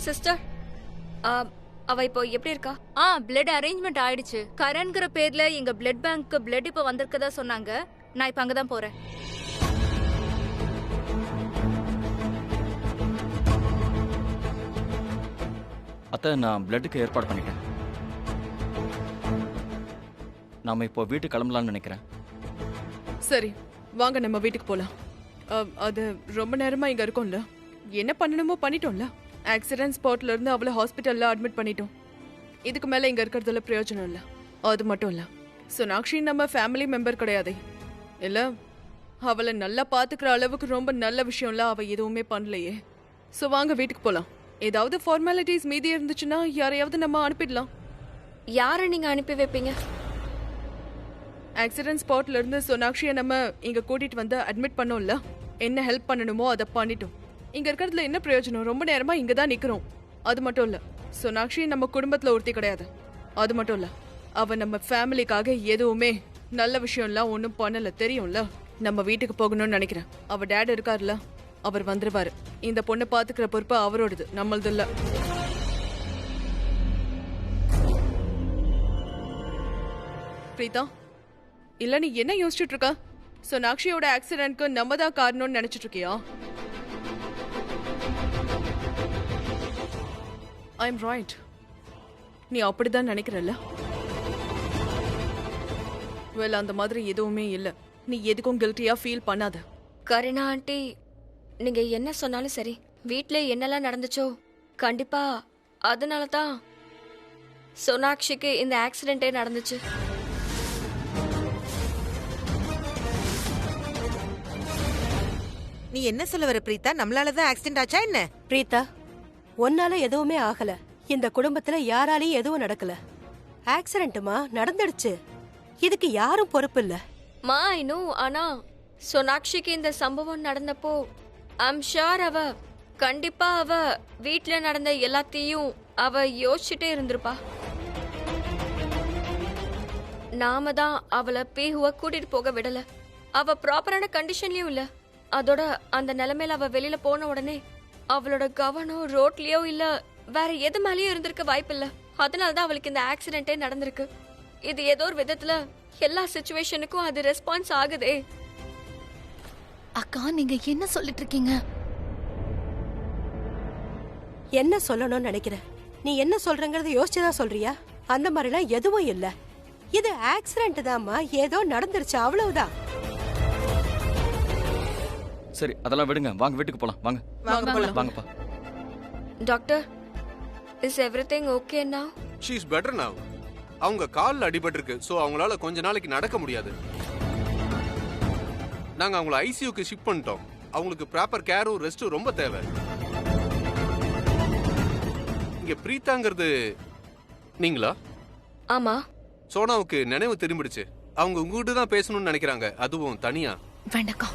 Sister, அவ இப்போ எப்படி இருக்கா? பிளட் அரேஞ்ச்மெண்ட் ஆயிடுச்சு. கரண்ங்கிற பேர்ல எங்க பிளட் பேங்க்கு பிளட் இப்ப வந்திருக்கதா சொன்னாங்க. நான் இப்ப அங்கதான் போறேன். அத்தை, நான் பிளட்டுக்கு ஏற்பாடு பண்ணிட்டேன். நாம இப்போ வீட்டுக்கு கிளம்பலாம்னு நினைக்கிறேன். சரி, வாங்க நம்ம வீட்டுக்கு போலாம். அது ரொம்ப நேரமா இங்க இருக்கோம்ல, என்ன பண்ணணுமோ பண்ணிட்டோம்ல. ஆக்சிடென்ட் ஸ்பாட்ல இருந்து அவளை ஹாஸ்பிட்டல்ல அட்மிட் பண்ணிட்டோம். இதுக்கு மேல இங்க இருக்கிறதுல பிரயோஜனம் இல்ல. அது மட்டும் இல்ல, சோனாக்ஷி நம்ம ஃபேமிலி மெம்பர் கிடையாது இல்ல. அவளை நல்லா பாத்துக்கிற அளவுக்கு ரொம்ப நல்ல விஷயம்ல அவ எதுவுமே பண்ணலையே. சோ வாங்க வீட்டுக்கு போலாம். ஏதாவது ஃபார்மாலிட்டிஸ் மீதி இருந்துச்சுன்னா யாரையாவது நம்ம அனுப்பிடலாம். யாரை நீங்க அனுப்பி வைப்பீங்க? ஆக்சிடென்ட் ஸ்பாட்ல இருந்து சோனாக்ஷியை நம்ம இங்க கூட்டிட்டு வந்து அட்மிட் பண்ணோம்ல. என்ன ஹெல்ப் பண்ணணுமோ அதை பண்ணிட்டோம். இங்க இருக்கிறதுல என்ன பிரயோஜனம்? ரொம்ப நேரமா இங்க தான் நிக்கிறோம். அது மட்டும் இல்ல, சோனாக்ஷி நம்ம குடும்பத்துல ஒருத்தி கிடையாது. அது மட்டும் இல்ல, அவ நம்ம ஃபேமிலிக்காக எதுவுமே நல்ல விஷயம்லாம் ஒன்றும் பண்ணல, தெரியும்ல. நம்ம வீட்டுக்கு போகணும்னு நினைக்கிறேன். அவ டேட் இருக்காருல்ல, அவர் வந்துருவாரு. இந்த பொண்ணை பாத்துக்கிற பொறுப்பு அவரோடது, நம்மளது இல்ல. பிரீதா, இல்ல நீ என்ன யோசிச்சுட்டு இருக்க? சோனாக்ஷியோட ஆக்சிடென்ட்க்கு நம்ம தான் காரணம்னு நினைச்சிட்டு இருக்கியா? I am right. நீ அப்படிதான் நினைக்கிறல்ல? வெல், அந்த மாதிரி எதுவுமே இல்ல. நீ எதுக்கும் கில்ட்டியா ஃபீல் பண்ணாத. கரீனா ஆண்டி, நீங்க என்ன சொன்னாலும் சரி, வீட்ல என்னெல்லாம் நடந்துச்சோ கண்டிப்பா அதனால தான் சோனாக்ஷிக்கு இந்த ஆக்சிடென்ட்டே நடந்துச்சு. நீ என்ன சொல்ல வர பிரீதா? நம்மளாலதான் ஆக்சிடென்ட் ஆச்சா என்ன? பிரீதா, உன்னால எதுவுமே ஆகல. இந்த குடும்பத்துல யாராலையும் எதுவும் நடக்கல. ஆக்சிடென்ட்டுமா நடந்துடுச்சு. இதுக்கு யாரும் பொறுப்பு இல்ல. மா இன்னும், ஆனா சோனாக்ஷிக்கு இந்த சம்பவம் நடந்தப்போ ஐம் ஷூர் அவ கண்டிப்பா அவ வீட்ல நடந்த எல்லாத்தையும் அவ யோசிச்சுட்டே இருந்திருப்பா. நாம தான் அவளை பேகுவ கூட்டிட்டு போக விடல. அவ ப்ராப்பரான கண்டிஷன்லயும் இல்ல. அதோட அந்த நிலைமையில அவ வெளியில போன உடனே அவளோட கவனம் ரோட்லயோ இல்ல வேற எது மேலயும் இருந்திருக்க வாய்ப்பில்ல. அதனாலதான் அவளுக்கு இந்த ஆக்சிடென்ட்டே நடந்திருக்கு. இது ஏதோ ஒரு விதத்துல எல்லா சிச்சுவேஷனுக்கும் அது ரெஸ்பான்ஸ் ஆகுதே. அக்கா, நீங்க என்ன சொல்லிட்டு இருக்கீங்க? என்ன சொல்லணும்னு நினைக்கிற? நீ என்ன சொல்றங்கறத யோசிச்சுதான் சொல்றியா? அந்த மாதிரிலாம் எதுவும் இல்ல. இது ஆக்சிடென்ட் தாம்மா, ஏதோ நடந்துருச்சு, அவ்வளவுதான். சரி, அதெல்லாம் விடுங்க, வாங்க வீட்டுக்கு போலாம். வாங்க வாங்கப்பா. டாக்டர், இஸ் எவ்ரிதிங் ஓகே நவ? ஷீ இஸ் பெட்டர் நவ. அவங்க கால்ல அடிபட்டிருக்கு, சோ அவங்களால கொஞ்ச நாளைக்கு நடக்க முடியாது. நாங்க அவங்கள ஐசியூக்கு ஷிஃப்ட் பண்ணிட்டோம். அவங்களுக்கு ப்ராப்பர் கேரும் ரெஸ்டும் ரொம்ப தேவை. இங்க பிரீதாங்கிறது நீங்களா? ஆமா. சோனாவுக்கு நினைவு திரும்பிடுச்சு. அவங்க உங்ககிட்ட தான் பேசணும்னு நினைக்கிறாங்க, அதுவும் தனியா. வேண்டக்கா.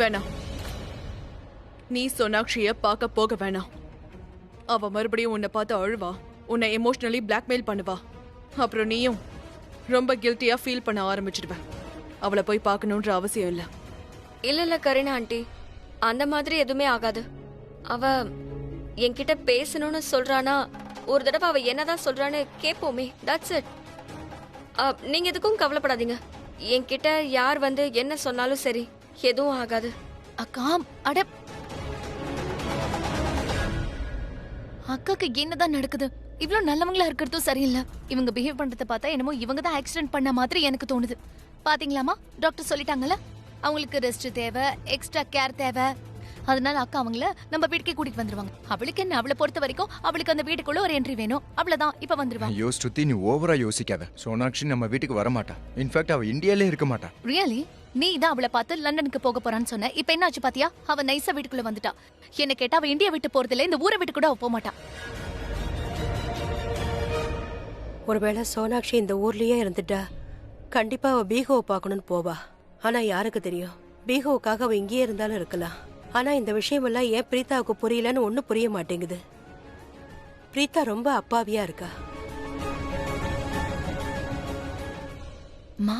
வேணாம், நீ சோனாக்ஷிய பார்க்க போக வேணாம். அவ மறுபடியும் உன்னை பார்த்து அழுவா, உன்னை எமோஷனலி பிளாக்மெயில் பண்ணுவா. அப்புறம் நீயும் ரொம்ப கில்ட்டியா ஃபீல் பண்ண ஆரம்பிச்சிடுவ. அவளை போய் பார்க்கணுன்ற அவசியம் இல்ல. இல்ல கரீனா ஆண்டி, அந்த மாதிரி எதுவுமே ஆகாது. அவ என்கிட்ட பேசணும்னு சொல்றானா, ஒரு தடவை அவ என்னதான் சொல்றான்னு கேட்போமே. That's it. நீங்க எதுக்கும் கவலைப்படாதீங்க. என்கிட்ட யார் வந்து என்ன சொன்னாலும் சரி, எதுவும் ஆகாது. அக்கா, அட அக்காக்கு என்னதான் நடக்குது? இவ்வளவு நல்லவங்களா இருக்கிறதும் சரியில்லை. இவங்க பிஹேவ் பண்றத பார்த்தா என்னமோ இவங்க தான் ஆக்சிடென்ட் பண்ண மாதிரி எனக்கு தோணுது. பாத்தீங்களாமா, டாக்டர் சொல்லிட்டாங்கல்ல, அவங்களுக்கு ரெஸ்ட் தேவை, எக்ஸ்ட்ரா கேர் தேவை. அதனால அக்கா அவங்கள நம்ம வீட்டுக்கே கூட்டிட்டு வந்துருவாங்க. அவளுக்கு என்ன, அவளை பொறுத்த வரைக்கும் அவளுக்கு அந்த வீட்டுக்குள்ள ஒரு என்ட்ரி வேணும், அவ்வளவுதான். இப்ப வந்துருவாங்க. ஐயோ ஸ்ருதி, நீ ஓவரா யோசிக்காத. சோனாக்ஷி நம்ம வீட்டுக்கு வர மாட்டா. இன்ஃபேக்ட் அவ இந்தியாலே இருக்க மாட்டா. ரியலி? நீ தான் அவளை பார்த்து லண்டனுக்கு போக போறான்னு சொன்ன. இப்ப என்ன ஆச்சு பாத்தியா? அவ நைஸா வீட்டுக்குள்ள வந்துட்டா. என்ன கேட்டா அவ இந்தியா விட்டு போறதில்ல, இந்த ஊரை விட்டு கூட அவ போக மாட்டா. ஒருவேளை சோனாக்ஷி இந்த ஊர்லயே இருந்துட்டா கண்டிப்பா அவ பீகோவை பார்க்கணும்னு போவா. ஆனா யாருக்கு தெரியும், பீகோவுக்காக அவ இங்கேயே இருந்தாலும் இருக்கலாம். ஆனா இந்த விஷயமெல்லாம் ஏன் பிரீதாவுக்கு புரியலன்னு ஒன்னும் புரிய மாட்டேங்குது. பிரீதா ரொம்ப அப்பாவியா இருக்கா. மா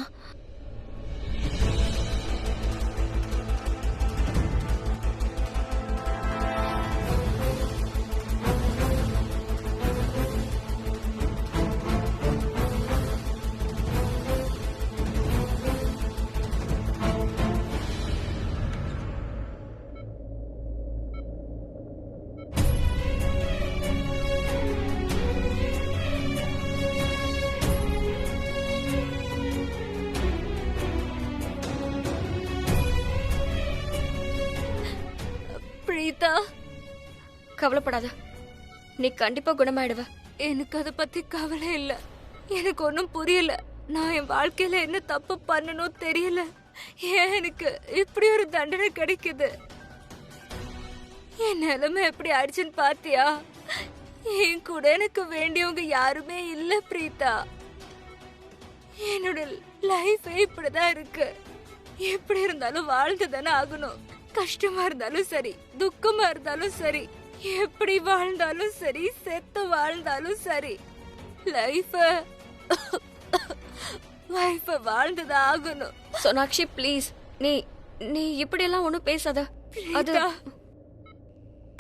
பிரீதா, கவலைப்படாத, நீ கண்டிப்பா குணமாயிடுவ. எனக்கு அதை பத்தி கவலை இல்ல. எனக்கு ஒன்னும் புரியல. நான் என் வாழ்க்கையில என்ன தப்பு பண்ணணும் தெரியல. ஏன் எனக்கு இப்படி ஒரு தண்டனை கிடைக்குது? என் நிலைமை எப்படி ஆயிடுச்சுன்னு பாத்தியா? என் கூட எனக்கு வேண்டியவங்க யாருமே இல்ல பிரீதா. என்னோட லைஃபே இப்படிதான் இருக்கு. எப்படி இருந்தாலும் வாழ்ந்துதானே ஆகணும். கஷ்டமா இருந்தாலும் சரி, துக்கமா இருந்தாலும் சரி, எப்படி வாழ்ந்தாலும் சரி, செத்து வாழ்ந்தாலும் சரி, லைஃப வாழ்ந்துதான் ஆகணும். சோனாக்ஷி ப்ளீஸ், நீ நீ இப்படி எல்லாம் ஒண்ணும் பேசாத. அது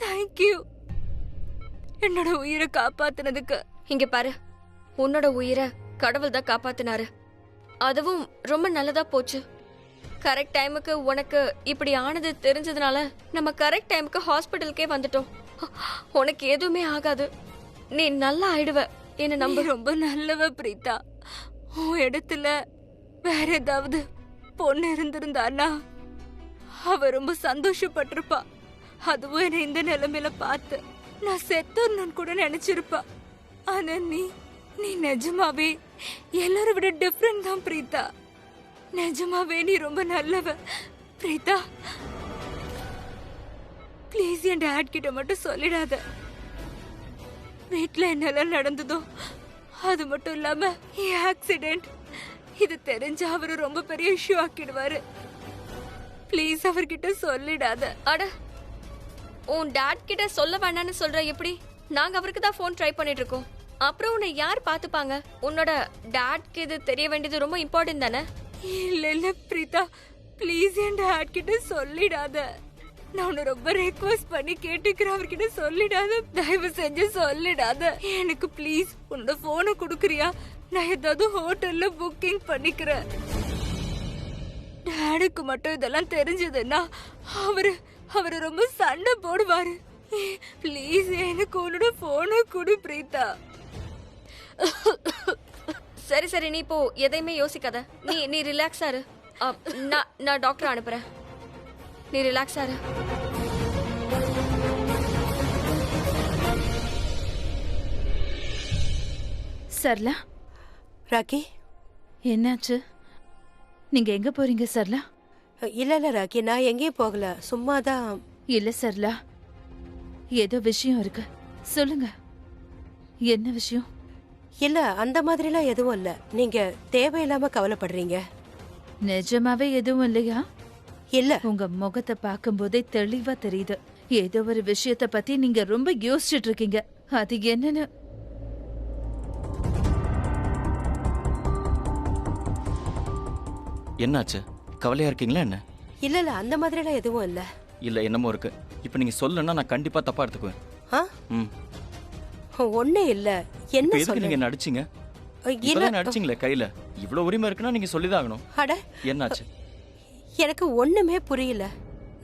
தேங்க்யூ என்னோட உயிரை காப்பாத்தினதுக்கு. இங்க பாரு, உன்னோட உயிரை கடவுள் தான் காப்பாத்தினாரு. அதுவும் ரொம்ப நல்லதா போச்சு. கரெக்ட் டைமுக்கு உனக்கு இப்படி ஆனது தெரிஞ்சதுனால நம்ம கரெக்ட் டைமுக்கு ஹாஸ்பிட்டலுக்கே வந்துட்டோம். உனக்கு எதுவுமே ஆகாது. நீ நல்லா ஆயிடுவ. என்ன நம்ப. ரொம்ப நல்லவ பிரீதா. உன் இடத்துல வேற ஏதாவது பொண்ணு இருந்திருந்தானா அவ ரொம்ப சந்தோஷப்பட்டிருப்பா. அதுவும் என்ன இந்த நிலைமையில பார்த்து நான் செத்துறணும்னு கூட நினைச்சிருப்பா. ஆனா நீ நிஜமாவே எல்லாரும் விட டிஃபரெண்ட் தான் பிரீதா. நிஜமாவே நீ ரொம்ப நல்லவ பிரீதா. ப்ளீஸ் என் டாட் கிட்ட மட்டும் சொல்லிடாத. வீட்டுல என்னெல்லாம் நடந்ததோ அது மட்டும் இல்லாம ஆக்சிடென்ட் இது தெரிஞ்சு அவரு ரொம்ப பெரிய இஷ்யூ ஆக்கிடுவாரு. ப்ளீஸ் அவர்கிட்ட சொல்லிடாத. அட, உன் டாட் கிட்ட சொல்ல வேண்டாம்னு சொல்ற எப்படி? நாங்க அவருக்கு தான் ஃபோன் ட்ரை பண்ணிட்டு இருக்கோம். அப்புறம் உன்னை யார் பாத்துப்பாங்க? உன்னோட டாட்க்கு இது தெரிய வேண்டியது ரொம்ப இம்பார்ட்டன்ட் தானே? இல்ல பிரீதா, ப்ளீஸ் என் டாட் கிட்ட சொல்லிடாத. நான் உன்னை ரொம்ப ரெக்வெஸ்ட் பண்ணி கேட்டுக்கிறேன். அவர்கிட்ட சொல்லிடாத, தயவு செஞ்சு சொல்லிடாத. எனக்கு ப்ளீஸ் உன்னோட போனை கொடுக்குறியா? நான் ஏதாவது ஹோட்டல்ல புக்கிங் பண்ணிக்கிறேன். டாடுக்கு மட்டும் இதெல்லாம் தெரிஞ்சதுன்னா அவரு ரொம்ப சண்டை போடுவாரு. ப்ளீஸ் எனக்கு உன்னோட போனை கொடு பிரீதா. சரி சரி, நீ இப்போ எதையுமே யோசிக்காத. நீ ரிலாக்ஸா இரு. நான் டாக்டர் அனுப்புறேன். நீ ரிலாக்ஸா இரு. சர்லா, ராக்கி, என்னாச்சு? நீங்க எங்க போறீங்க சர்லா? இல்ல ராக்கி, நான் எங்கேயும் போகல. சும்மாதான். இல்ல சர்லா, ஏதோ விஷயம் இருக்கு, சொல்லுங்க. என்ன விஷயம்? இல்ல, அந்த மாதிரிலாம் எதுவும் இல்ல. நீங்க தேவையில்லாம கவலைப்படுறீங்க. நிஜமாவே எதுவும் இல்லையா? இல்ல, உங்க முகத்தை பார்க்கும்போதே தெளிவா தெரியுது. ஏதோ ஒரு விஷயத்த பத்தி நீங்க ரொம்ப யோசிச்சுட்டு இருக்கீங்க. அது என்னன்னு என்னாச்சு? கவலையா இருக்கீங்களா என்ன? இல்ல அந்த மாதிரிலாம் எதுவும் இல்ல. இல்ல, என்னமோ இருக்கு. இப்ப நீங்க சொல்லணும்னா நான் கண்டிப்பா தப்பா எடுத்துக்குவேன். ஒண்ணே இல்ல. என்ன எதுக்கு சொல்றீங்க? நீங்க நடிச்சீங்க? இல்ல, இப்பதான் நடிச்சீங்களே கையில. இவ்வளவு உரிமை இருக்குன்னா நீங்க சொல்லிதான் ஆகணும். அட, என்னாச்சு? எனக்கு ஒண்ணுமே புரியல.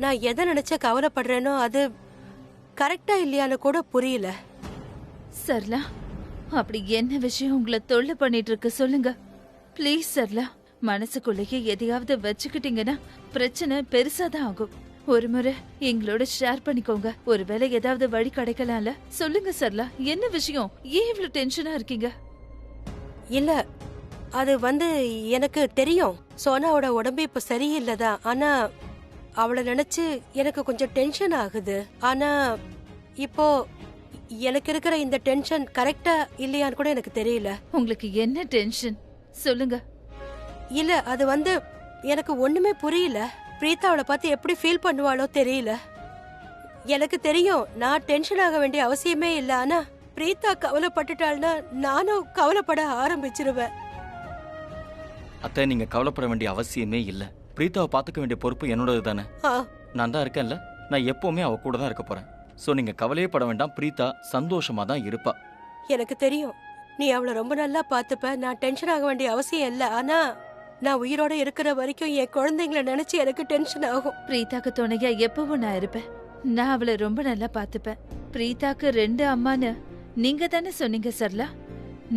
நான் எதை நினைச்ச கவலைப்படுறேனோ அது கரெக்டா இல்லையான்னு கூட புரியல. சர்லா, அப்படி என்ன விஷயம் உங்களை தொல்லை பண்ணிட்டு இருக்கு சொல்லுங்க ப்ளீஸ். சர்லா, மனசுக்குள்ளேயே எதையாவது வச்சுக்கிட்டீங்கன்னா பிரச்சனை பெருசாதான் ஆகும். ஒரு முறை எங்களோட ஷேர் பண்ணிக்கோங்க. ஒருவேளை ஏதாவது வழி கிடைக்கலாம்ல. சொல்லுங்க சர்லா, என்ன விஷயம்? ஏன் இவ்வளவு டென்ஷனா இருக்கீங்க? இல்ல, அது எனக்கு தெரியும். சோனாவோட உடம்பு இப்ப சரியில்லைதான். ஆனா அவளை நினைச்சு எனக்கு கொஞ்சம் டென்ஷன் ஆகுது. ஆனா இப்போ எனக்கு இருக்கிற இந்த டென்ஷன் கரெக்டா இல்லையான்னு கூட எனக்கு தெரியல. உங்களுக்கு என்ன டென்ஷன் சொல்லுங்க. இல்ல, அது எனக்கு ஒண்ணுமே புரியல. பிரீதா அவளை பார்த்து எப்படி ஃபீல் பண்ணுவாளோ தெரியல. எனக்கு தெரியும் நான் டென்ஷன் ஆக வேண்டிய அவசியமே இல்ல. ஆனா பிரீதா கவலைப்பட்டுட்டாள்னா நானும் கவலைப்பட ஆரம்பிச்சிருவேன். அத்தை நீங்க கவலைப்பட வேண்டிய அவசியமே இல்ல. பிரீத்தாவை பாத்துக்க வேண்டிய பொறுப்பு என்னோடது தானே. ஆ, நான் தான் இருக்கேன்ல, நான் எப்பவுமே அவ கூட தான் இருக்க போறேன். சோ நீங்க கவலையே பட வேண்டாம். பிரீத்தா சந்தோஷமா தான் இருப்பா. எனக்கு தெரியும் நீ அவளை ரொம்ப நல்லா பாத்துப்ப. நான் டென்ஷன் ஆக வேண்டிய அவசியம் இல்ல. ஆனா நான் உயிரோட இருக்கிற வரைக்கும் என் குழந்தைங்கள நினைச்சு எனக்கு டென்ஷன் ஆகும். பிரீதாக்கு துணையா எப்பவும் நான் இருப்பேன். நான் அவளை ரொம்ப நல்லா பாத்துப்பேன். பிரீதாக்கு 2 அம்மான்னு நீங்க தானே சொன்னீங்க சரளா.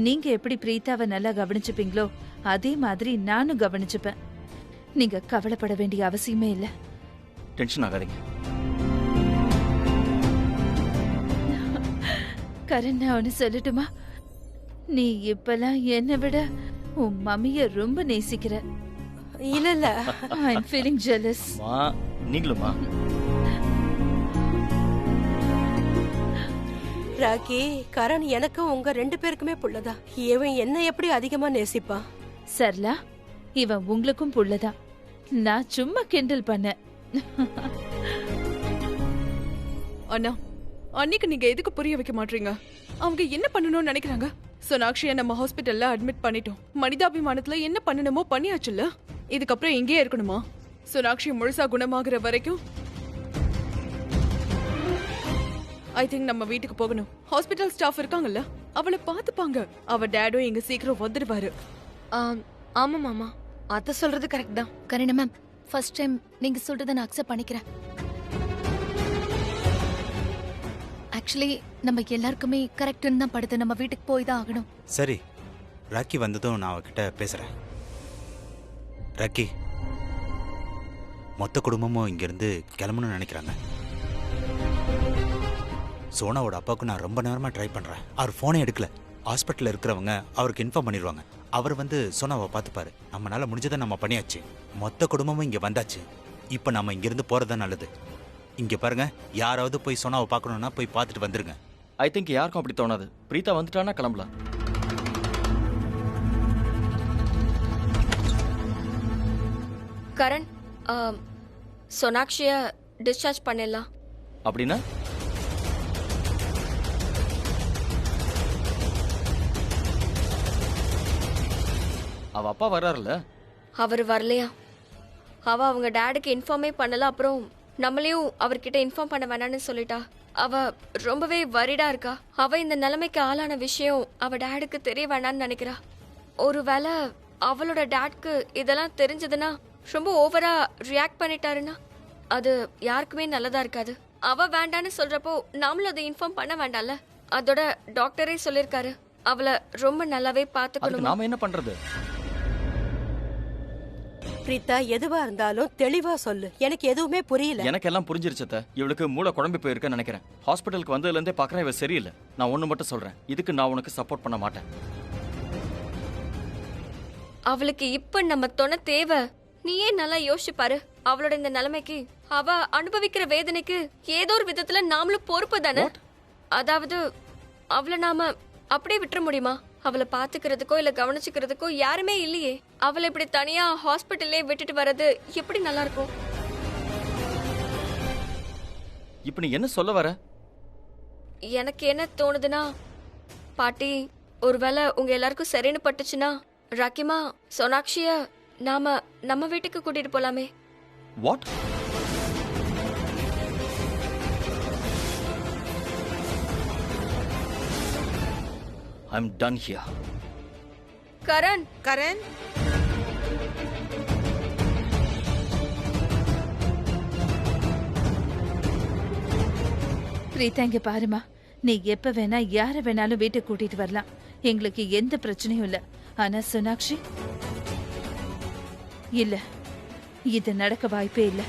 நீங்க எப்படி பிரீதாவை நல்லா கவனிச்சுப்பீங்களோ அதே மாதிரி நானும் கவனிச்சுப்பேன். நீங்க கவலைப்பட வேண்டிய அவசியமே இல்ல. டென்ஷன் ஆகாதீங்க. கரண், நான் ஒன்னு சொல்லட்டுமா? நீ இப்பெல்லாம் என்னை விட உன் மம்மிய ரொம்ப நேசிக்கிற. இல்ல இல்ல, ஐ அம் ஃபீலிங் ஜெலஸ். மா நீங்களுமா? ராக்கி, கரண் எனக்கும் உங்க 2 பேருக்குமே புள்ளதா. இவன் என்ன எப்படி அதிகமா நேசிப்பான்? சரளா, இவன் உங்களுக்கும் புள்ளதான். நான் சும்மா கிண்டல் பண்ணேன். அண்ணா, அன்னைக்கு நீங்க எதுக்கு புரிய வைக்க மாட்டீங்க? அவங்க என்ன பண்ணணும்னு நினைக்கிறாங்க? சோனாக்ஷியை நம்ம ஹாஸ்பிட்டல்ல அட்மிட் பண்ணிட்டோம். மனிதாபிமானத்துல என்ன பண்ணணுமோ பண்ணியாச்சுல்ல. இதுக்கப்புறம் இங்கேயே இருக்கணுமா? சோனாக்ஷி முழுசா குணமாகிற வரைக்கும் ஐ திங்க் நம்ம வீட்டுக்கு போகணும். ஹாஸ்பிட்டல் ஸ்டாஃப் இருக்காங்கல்ல, அவளை பாத்துப்பாங்க. அவ டேடும் இங்க சீக்கிரம் வந்துடுவாரு. ஆமா மாமா, அத்தை சொல்றது கரெக்ட் தான். கரண் மேம், ஃபர்ஸ்ட் டைம் நீங்க சொல்றத நான் அக்செப்ட் பண்ணிக்கிறேன். ஆக்சுவலி நம்ம எல்லாருக்குமே கரெக்ட்னு தான் படுது. நம்ம வீட்டுக்கு போய் தான் ஆகணும். சரி, ராக்கி வந்ததும் நான் அவகிட்ட பேசுறேன். ராக்கி, மொத்த குடும்பமும் இங்கிருந்து கிளம்பணும்னு நினைக்கிறாங்க. சோனாவோட அப்பாவுக்கு நான் ரொம்ப நேரமா ட்ரை பண்றேன். அவர் போனே எடுக்கல. ஹாஸ்பிட்டல்ல இருக்கிறவங்க அவருக்கு இன்ஃபார்ம் பண்ணிடுவாங்க. அவர் வந்து சோனாவை பார்த்துப்பாரு. நம்மளால முடிஞ்சதை நம்ம பண்ணியாச்சு. மொத்த குடும்பமும் இங்க வந்தாச்சு. இப்ப நம்ம இங்கிருந்து போறதுதான் நல்லது. இங்க பாருங்க, யாராவது போய் சோனாவை பார்க்கணும்னா போய் பார்த்துட்டு வந்துருங்க. ஐ திங்க் யாருக்கும் அப்படி தோணாது. பிரீத்தா வந்துட்டானா கிளம்பலாம். கரண், சோனாக்ஷிய டிஸ்சார்ஜ் பண்ணிடலாம். அப்படின்னா அவ அப்பா வர்றாருல. அவர் வரலையா? அவ அவங்க டேடுக்கு இன்ஃபார்மே பண்ணல. அப்புறம் நம்மளையும் அவர்கிட்ட இன்ஃபார்ம் பண்ண வேணான்னு சொல்லிட்டா. அவ ரொம்பவே வரிடா இருக்கா. அவ இந்த நிலைமைக்கு ஆளான விஷயம் அவ டேடுக்கு தெரிய வேணான்னு நினைக்கிறா. ஒருவேளை அவளோட டேட்க்கு இதெல்லாம் தெரிஞ்சதுன்னா, ரொம்ப ஓவரா ரியாக்ட் பண்ணிட்டாருன்னா அது யாருக்குமே நல்லதா இருக்காது. அவ வேண்டான்னு சொல்றப்போ நாமளும் அதை இன்ஃபார்ம் பண்ண வேண்டாம்ல. அதோட டாக்டரே சொல்லிருக்காரு அவளை ரொம்ப நல்லாவே அதுக்கு பாத்துக்கணும். நாம என்ன பண்றது? பிரீதா, எதுவா இருந்தாலும் தெளிவா சொல்லு. எனக்கு எதுவுமே புரியல. எனக்கு எல்லாம் புரிஞ்சிருச்சத. இவளுக்கு மூளை குழம்பி போயிருக்கேன்னு நினைக்கிறேன். ஹாஸ்பிட்டலுக்கு வந்ததுல இருந்தே பாக்குறேன் இவ சரியில்லை. நான் ஒண்ணு மட்டும் சொல்றேன், இதுக்கு நான் உனக்கு சப்போர்ட் பண்ண மாட்டேன். அவளுக்கு இப்ப நம்ம தொண தேவை. நீயே நல்லா யோசிச்சு பாரு. அவளோட இந்த நிலைமைக்கு, அவ அனுபவிக்கிற வேதனைக்கு ஏதோ ஒரு விதத்துல நாமளும் பொறுப்பு தானே. அதாவது அவளை நாம அப்படியே விட்டுற முடியுமா? அவளை பாத்துக்கிறதுக்கோ இல்ல கவனிச்சுக்கிறதுக்கோ யாருமே இல்லையே. அவளை இப்படி தனியா ஹாஸ்பிட்டல்லே விட்டுட்டு வர்றது எப்படி நல்லா இருக்கும்? இப்ப நீ என்ன சொல்ல வர? எனக்கு என்ன தோணுதுன்னா, பாட்டி, ஒருவேளை உங்க எல்லாருக்கும் சரின்னு பட்டுச்சுன்னா ராக்கிமா சோனாக்ஷிய நாம நம்ம வீட்டுக்கு கூட்டிட்டு போலாமே. What? I'm done here. Karan, Karan, Preetha, இங்க பாருமா. நீ எப்ப வேணா யார வேணாலும் வீட்டுக்கு கூட்டிட்டு வரலாம். எங்களுக்கு எந்த பிரச்சனையும் இல்ல. ஆனா சோனாக்ஷி, இல்ல, இது நடக்க வாய்ப்பே இல்ல.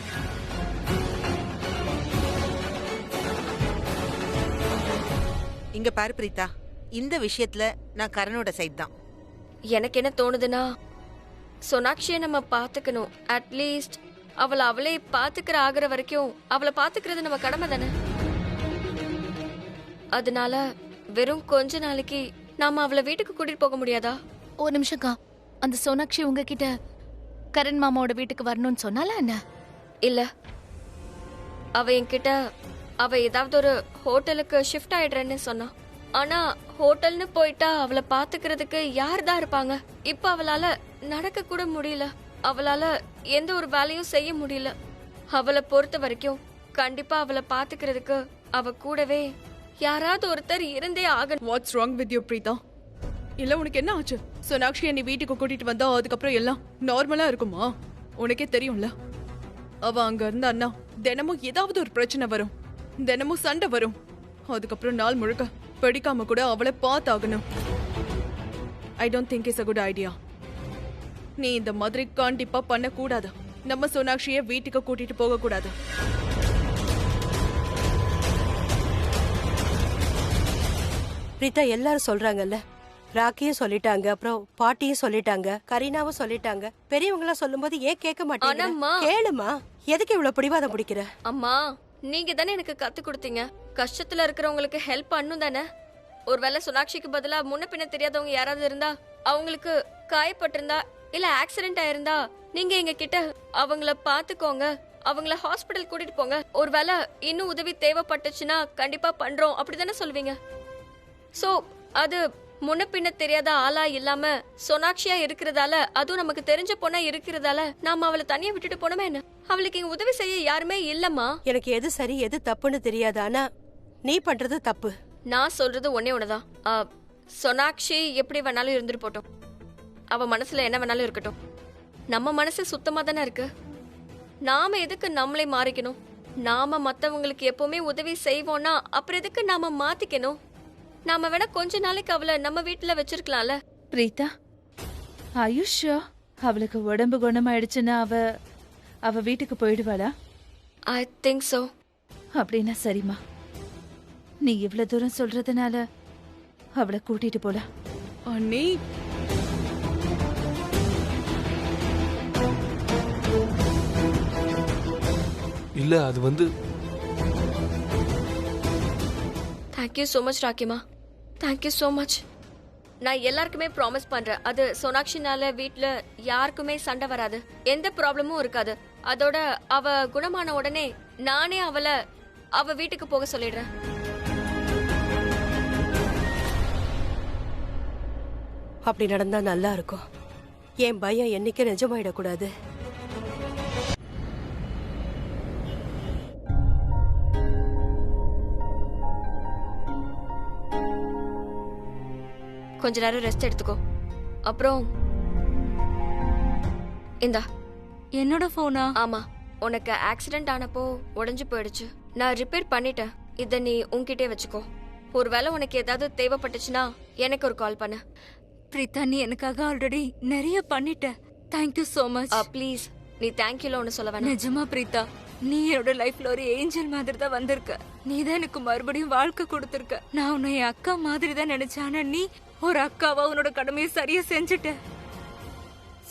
இங்க பாரு பிரீதா, இந்த விஷயத்துல நான் கரணோட சைடு தான். எனக்கு என்ன தோணுதுன்னா, சோனாக்ஷிய நம்ம பாத்துக்கணும். அட்லீஸ்ட் அவளை அவளே பாத்துக்கிற ஆகிற வரைக்கும் அவளை பாத்துக்கிறது நம்ம கடமை தானே. அதனால வெறும் கொஞ்ச நாளைக்கு நாம அவளை வீட்டுக்கு கூட்டிட்டு போக முடியாதா? ஒரு நிமிஷம்க்கா, அந்த சோனாக்ஷி உங்ககிட்ட கரண் மாமாவோட வீட்டுக்கு வரணும்னு சொன்னாலா என்ன? இல்ல, அவ என்கிட்ட அவ ஏதாவது ஒரு ஹோட்டலுக்கு ஷிஃப்ட் ஆயிடுறேன்னு சொன்னா. ஆனா ஹோட்டல்னு போயிட்டா அவளை பாத்துக்கிறதுக்கு யார் தான் இருப்பாங்க? இப்ப அவளால நடக்க கூட முடியல. அவளால எந்த ஒரு வேலையும் செய்ய முடியல. அவளை பொறுத்த வரைக்கும் கண்டிப்பா அவளை பாத்துக்கிறதுக்கு அவ கூடவே யாராவது ஒருத்தர் இருந்தே ஆகணும். What's wrong with you Preetha? இல்ல உனக்கு என்ன ஆச்சு? சோனாக்ஷியை நீ வீட்டுக்கு கூட்டிட்டு வந்தா அதுக்கப்புறம் எல்லாம் நார்மலா இருக்குமா? உனக்கே தெரியும்ல, அவ அங்க இருந்தான்னா தினமும் ஏதாவது ஒரு பிரச்சனை வரும், தினமும் சண்டை வரும். அதுக்கப்புறம் நாள் முழுக்க படிக்காம கூட அவளை பார்த்தாகணும். I don't think it's a good idea. நீ இந்த மாதிரி கண்டிப்பா பண்ண கூடாது. நம்ம சோனாக்ஷியை வீட்டுக்கு கூட்டிட்டு போக கூடாது. பிரீதா, எல்லாரும் சொல்றாங்கல்ல, ராக்கியும் சொல்லிட்டாங்க, அப்புறம் பாட்டியும் சொல்லிட்டாங்க, கரீனாவும் சொல்லிட்டாங்க. பெரியவங்களா சொல்லும்போது ஏன் கேட்க மாட்டேங்க? ஆனாம்மா. கேளுமா, எதுக்கு இவ்வளவு பிடிவாதம் பிடிக்கிற? அம்மா, நீங்க தானே எனக்கு கத்து கொடுத்தீங்க, கஷ்டத்துல இருக்கிறவங்களுக்கு ஹெல்ப் பண்ணும் தானே. ஒருவேளை சோனாக்ஷிக்கு பதிலா முன்ன பின்ன தெரியாதவங்க யாராவது இருந்தா, அவங்களுக்கு காயப்பட்டிருந்தா இல்ல ஆக்சிடென்ட் ஆயிருந்தா, நீங்க எங்க கிட்ட அவங்கள பாத்துக்கோங்க, அவங்கள ஹாஸ்பிடல் கூட்டிட்டு போங்க, ஒருவேளை இன்னும் உதவி தேவைப்பட்டுச்சுன்னா கண்டிப்பா பண்றோம் அப்படிதானே சொல்வீங்க. சோ அது முன்ன பின்ன தெரியாத ஆளா இல்லாம சோனாக்ஷியா இருக்கிறதால, அதுவும் நமக்கு தெரிஞ்ச பொண்ணா இருக்கிறதால நாம அவளை தனியா விட்டுட்டு போனோமே என்ன? அவளுக்கு இங்க உதவி செய்ய யாருமே இல்லம்மா. எனக்கு எது சரி எது தப்புன்னு தெரியாது, ஆனா நீ பண்றது தப்பு. நான் சொல்றது ஒன்னே ஒண்ணுதான். சோனாக்ஷி எப்படி வேணாலும் இருந்துட்டு போட்டோம், அவ மனசுல என்ன வேணாலும் இருக்கட்டும். நம்ம மனசு சுத்தமா தானே இருக்கு. நாம எதுக்கு நம்மளே மாறிக்கணும்? நாம மத்தவங்களுக்கு எப்பவுமே உதவி செய்வோம்னா அப்புறம் எதுக்கு நாம மாத்திக்கணும்? நாம வேணா கொஞ்ச நாளைக்கு அவளை நம்ம வீட்டுல வச்சிருக்கலாம்ல. பிரீதா, ஆயுஷ்யா அவளுக்கு உடம்பு குணமாயிடுச்சுன்னா அவ வீட்டுக்கு போயிடுவாளா? I think so. அப்படின்னா சரிம்மா, நீ இவ்வளவு தூரம் சொல்றதுனால அவளை கூட்டிட்டு போலாம். அண்ணி, இல்ல அது வந்து தேங்க்யூ ஸோ மச் ராக்கிமா, தேங்க்யூ ஸோ மச். நான் எல்லாருக்குமே ப்ராமிஸ் பண்றேன், அது சோனாக்ஷினால வீட்ல யாருக்குமே சண்டை வராது, எந்த ப்ராப்ளமும் இருக்காது. அதோட அவ குணமான உடனே நானே அவளை அவ வீட்டுக்கு போக சொல்லிடுறேன். அப்படி நடந்தா நல்லா இருக்கும். என் பயம் என்னைக்கு நிஜமாயிடக்கூடாது. கொஞ்ச நேரம் ரெஸ்ட் எடுத்துக்கோ. அப்புறம் இந்தா என்னோட போனா? ஆமா, உனக்கு ஆக்சிடென்ட் ஆனப்போ உடைஞ்சு போயிடுச்சு. நான் ரிப்பேர் பண்ணிட்டேன். இத நீ உன்கிட்டே வச்சுக்கோ. ஒருவேளை உனக்கு ஏதாவது தேவைப்பட்டுச்சுன்னா எனக்கு ஒரு கால் பண்ணு. பிரீதா, நீ எனக்காக ஆல்ரெடி நிறைய பண்ணிட்ட. Thank you so much. ப்ளீஸ், நீ தேங்க்யூல ஒன்னு சொல்ல வேணாம். நிஜமா பிரீதா, நீ என்னோட லைஃப்ல ஒரு ஏஞ்சல் மாதிரி தான் வந்திருக்க. நீ தான் எனக்கு மறுபடியும் வாழ்க்கை கொடுத்திருக்க. நான் உன்னை என் அக்கா மாதிரி தான் நினைச்சேன், ஆனா நீ ஒரு அக்காவா உன்னோட கடமையை சரியா செஞ்சுட்ட.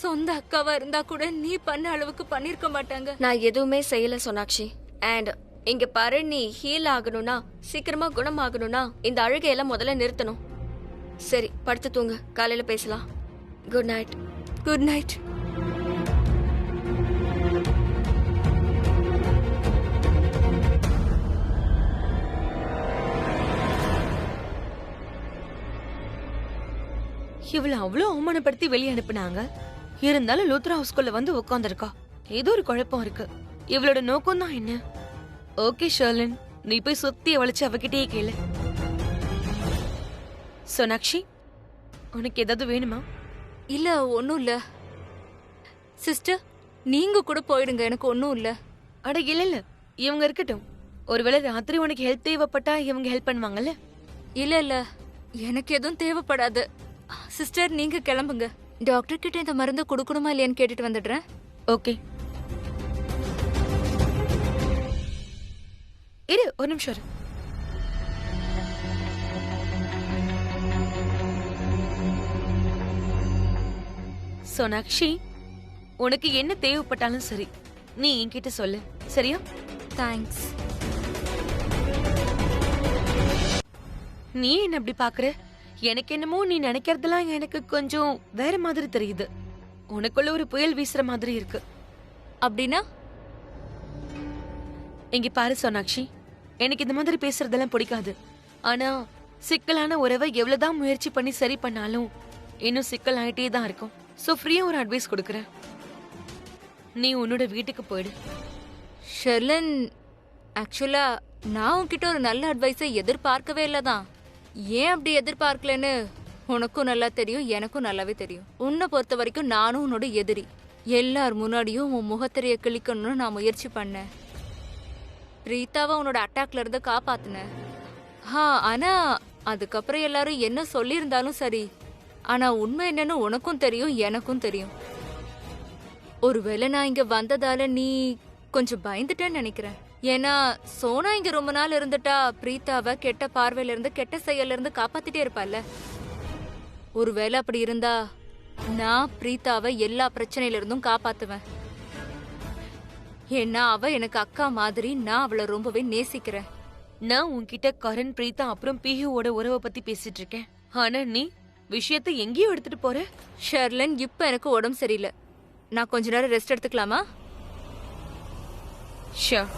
சொந்த அக்காவா இருந்தா கூட நீ பண்ண அளவுக்கு பண்ணிருக்க மாட்டாங்க. நான் எதுவுமே செய்யல சோனாக்ஷி. அண்ட் இங்க பாரு, நீ ஹீல் ஆகணும்னா, சீக்கிரமா குணமாகணும்னா இந்த அழுகையெல்லாம் முதல்ல நிறுத்தணும். சரி, படுத்து தூங்கு, காலையில பேசலாம். Good night. Good night. இவளை அவ்வளோ அவமானப்படுத்தி வெளியே அனுப்புனாங்க. இருந்தாலும் லூத்ரா ஹவுஸ்குள்ள வந்து உட்காந்துருக்கா. ஏதோ ஒரு குழப்பம் இருக்கு. இவளோட நோக்கம் தான் என்ன? ஓகே ஷர்லின், நீ போய் சுத்தி வளைச்சு அவகிட்டயே கேளு. சோனாக்ஷி, உனக்கு ஏதாவது வேணுமா? இல்ல, ஒன்னும் இல்ல சிஸ்டர், நீங்க கூட போயிடுங்க, எனக்கு ஒன்னும் இல்ல. அட இல்ல, இவங்க இருக்கட்டும். ஒருவேளை ராத்திரி உனக்கு ஹெல்ப் தேவைப்பட்டா இவங்க ஹெல்ப் பண்ணுவாங்கல்ல? இல்ல, எனக்கு எதுவும் தேவைப்படாது. சிஸ்டர், நீங்க கிளம்புங்க. டாக்டர் கிட்ட இந்த மருந்து கொடுக்கணுமா இல்லையான்னு கேட்டுட்டு வந்துடுறேன். ஓகே, இரு ஒரு நிமிஷம் இரு. சோனாக்ஷி, உனக்கு என்ன தேவைப்பட்டாலும் சரி, நீ என்கிட்ட சொல்லு, சரியா? தேங்க்ஸ். நீ என்ன அப்படி பாக்குற? எனக்கு என்னமோ நீ நினைக்கிறதெல்லாம் எனக்கு கொஞ்சம் வேற மாதிரி தெரியுது. உனக்குள்ள ஒரு புயல் வீசுற மாதிரி இருக்கு. அப்படின்னா? இங்க பாரு சோனாக்ஷி, எனக்கு இந்த மாதிரி பேசுறதெல்லாம் பிடிக்காது. ஆனா சிக்கலான உறவை எவ்வளவுதான் முயற்சி பண்ணி சரி பண்ணாலும் இன்னும் சிக்கல் ஆயிட்டே தான் இருக்கும். சோ ஃப்ரீயா ஒரு அட்வைஸ் கொடுக்கறேன். நீ உன்னோட வீட்டுக்கு போயிடு. ஷெர்லின், ஆக்சுவலா நான் உன்கிட்ட ஒரு நல்ல அட்வைஸை எதிர்பார்க்கவே இல்லதான். ஏன் அப்படி எதிர்பார்க்கலன்னு உனக்கும் நல்லா தெரியும், எனக்கும் நல்லாவே தெரியும். உன்னை பொறுத்த வரைக்கும் நானும் உன்னோட எதிரி. எல்லார் முன்னாடியும் உன் முகத்திரைய கிழிக்கணும்னு நான் முயற்சி பண்ணேன். பிரீத்தாவை உன்னோட அட்டாக்ல இருந்து காப்பாத்தினேன். ஆனா அதுக்கப்புறம் எல்லாரும் என்ன சொல்லியிருந்தாலும் சரி, ஆனா உண்மை என்னன்னு உனக்கும் தெரியும், எனக்கும் தெரியும். ஒருவேளை நான் இங்க வந்ததால நீ கொஞ்சம் பயந்துட்டேன்னு நினைக்கிறேன். ஏன்னா சோனா இங்க ரொம்ப நாள் இருந்துட்டா பிரீத்தாவை கெட்ட பார்வையில இருந்து, கெட்ட செயல்ல இருந்து காப்பாத்திட்டே இருப்பாள்ல. ஒருவேளை அப்படி இருந்தா நான் பிரீத்தாவை எல்லா பிரச்சனையில இருந்தும் காப்பாத்துவேன். ஏன்னா அவ எனக்கு அக்கா மாதிரி, நான் அவளை ரொம்பவே நேசிக்கிறேன். நான் உன்கிட்ட கரண், பிரீதா அப்புறம் பிஹுவோட உறவை பத்தி பேசிட்டு இருக்கேன். ஆனா நீ விஷயத்தை எங்கேயோ எடுத்துட்டு போற. ஷெர்லின், இப்ப எனக்கு உடம்பு சரியில்லை. நான் கொஞ்ச நேரம் ரெஸ்ட் எடுத்துக்கலாமா? ஷூர்.